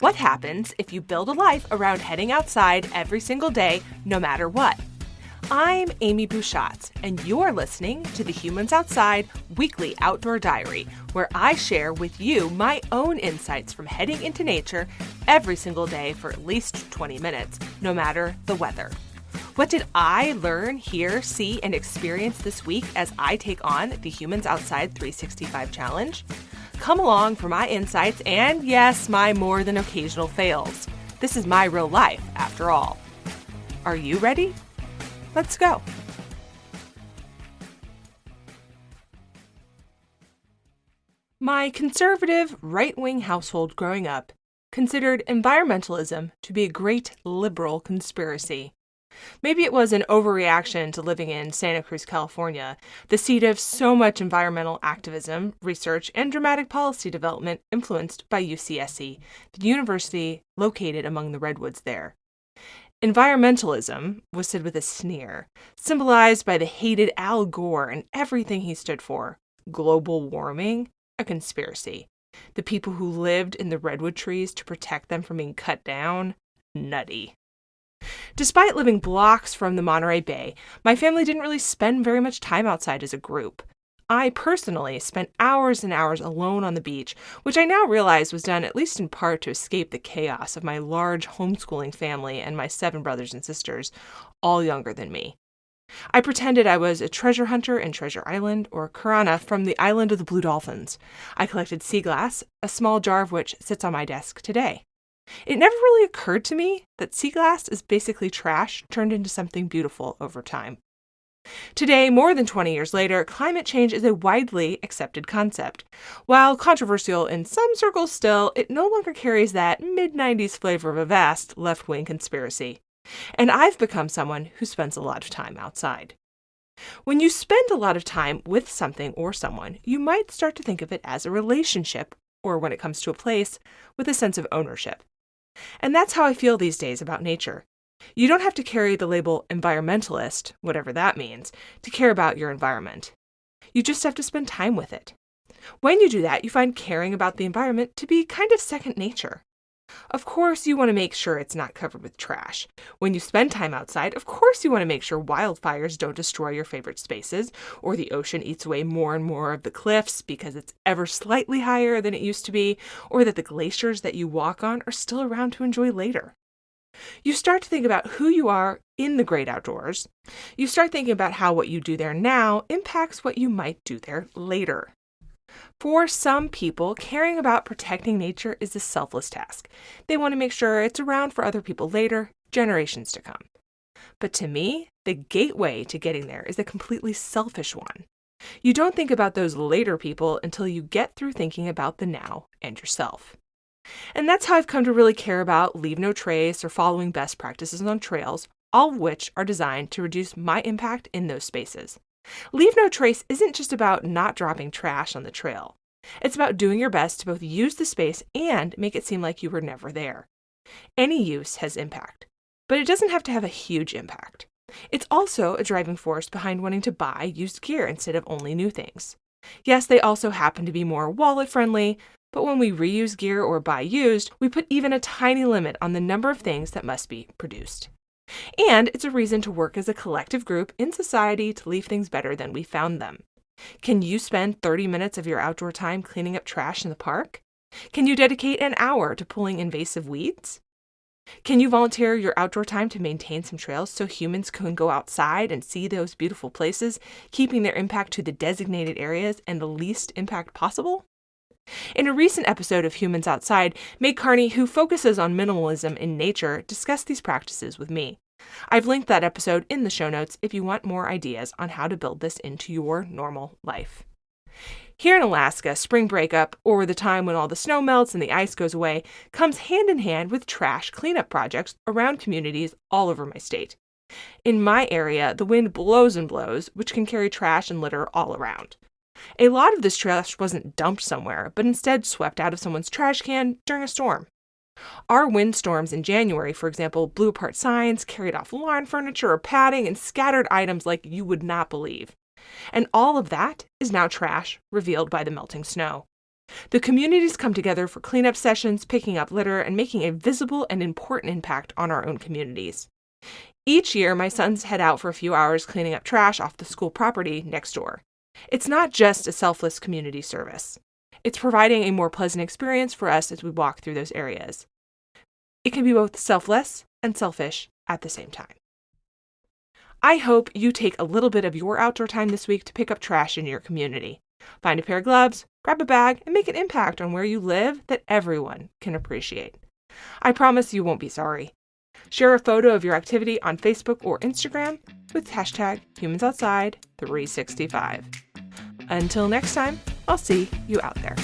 What happens if you build a life around heading outside every single day, no matter what? I'm Amy Bouchatz, and you're listening to the Humans Outside Weekly Outdoor Diary, where I share with you my own insights from heading into nature every single day for at least 20 minutes, no matter the weather. What did I learn, hear, see, and experience this week as I take on the Humans Outside 365 Challenge? Come along for my insights and, yes, my more than occasional fails. This is my real life, after all. Are you ready? Let's go. My conservative, right-wing household growing up considered environmentalism to be a great liberal conspiracy. Maybe it was an overreaction to living in Santa Cruz, California, the seat of so much environmental activism, research, and dramatic policy development influenced by UCSC, the university located among the redwoods there. Environmentalism was said with a sneer, symbolized by the hated Al Gore and everything he stood for. Global warming, a conspiracy. The people who lived in the redwood trees to protect them from being cut down, nutty. Despite living blocks from the Monterey Bay, my family didn't really spend very much time outside as a group. I personally spent hours and hours alone on the beach, which I now realize was done at least in part to escape the chaos of my large homeschooling family and my 7 brothers and sisters, all younger than me. I pretended I was a treasure hunter in Treasure Island or Carney from the Island of the Blue Dolphins. I collected sea glass, a small jar of which sits on my desk today. It never really occurred to me that sea glass is basically trash turned into something beautiful over time. Today, more than 20 years later, climate change is a widely accepted concept. While controversial in some circles still, it no longer carries that mid-90s flavor of a vast left-wing conspiracy. And I've become someone who spends a lot of time outside. When you spend a lot of time with something or someone, you might start to think of it as a relationship, or when it comes to a place, with a sense of ownership. And that's how I feel these days about nature. You don't have to carry the label environmentalist, whatever that means, to care about your environment. You just have to spend time with it. When you do that, you find caring about the environment to be kind of second nature. Of course, you want to make sure it's not covered with trash. When you spend time outside, of course you want to make sure wildfires don't destroy your favorite spaces, or the ocean eats away more and more of the cliffs because it's ever slightly higher than it used to be, or that the glaciers that you walk on are still around to enjoy later. You start to think about who you are in the great outdoors. You start thinking about how what you do there now impacts what you might do there later. For some people, caring about protecting nature is a selfless task. They want to make sure it's around for other people later, generations to come. But to me, the gateway to getting there is a completely selfish one. You don't think about those later people until you get through thinking about the now and yourself. And that's how I've come to really care about leave no trace or following best practices on trails, all of which are designed to reduce my impact in those spaces. Leave no trace isn't just about not dropping trash on the trail. It's about doing your best to both use the space and make it seem like you were never there. Any use has impact, but it doesn't have to have a huge impact. It's also a driving force behind wanting to buy used gear instead of only new things. Yes, they also happen to be more wallet-friendly, but when we reuse gear or buy used, we put even a tiny limit on the number of things that must be produced. And it's a reason to work as a collective group in society to leave things better than we found them. Can you spend 30 minutes of your outdoor time cleaning up trash in the park? Can you dedicate an hour to pulling invasive weeds? Can you volunteer your outdoor time to maintain some trails so humans can go outside and see those beautiful places, keeping their impact to the designated areas and the least impact possible? In a recent episode of Humans Outside, Carney, who focuses on minimalism in nature, discussed these practices with me. I've linked that episode in the show notes if you want more ideas on how to build this into your normal life. Here in Alaska, spring breakup, or the time when all the snow melts and the ice goes away, comes hand in hand with trash cleanup projects around communities all over my state. In my area, the wind blows and blows, which can carry trash and litter all around. A lot of this trash wasn't dumped somewhere, but instead swept out of someone's trash can during a storm. Our windstorms in January, for example, blew apart signs, carried off lawn furniture or padding, and scattered items like you would not believe. And all of that is now trash revealed by the melting snow. The communities come together for cleanup sessions, picking up litter, and making a visible and important impact on our own communities. Each year, my sons head out for a few hours cleaning up trash off the school property next door. It's not just a selfless community service. It's providing a more pleasant experience for us as we walk through those areas. It can be both selfless and selfish at the same time. I hope you take a little bit of your outdoor time this week to pick up trash in your community. Find a pair of gloves, grab a bag, and make an impact on where you live that everyone can appreciate. I promise you won't be sorry. Share a photo of your activity on Facebook or Instagram with hashtag HumansOutside365. Until next time, I'll see you out there.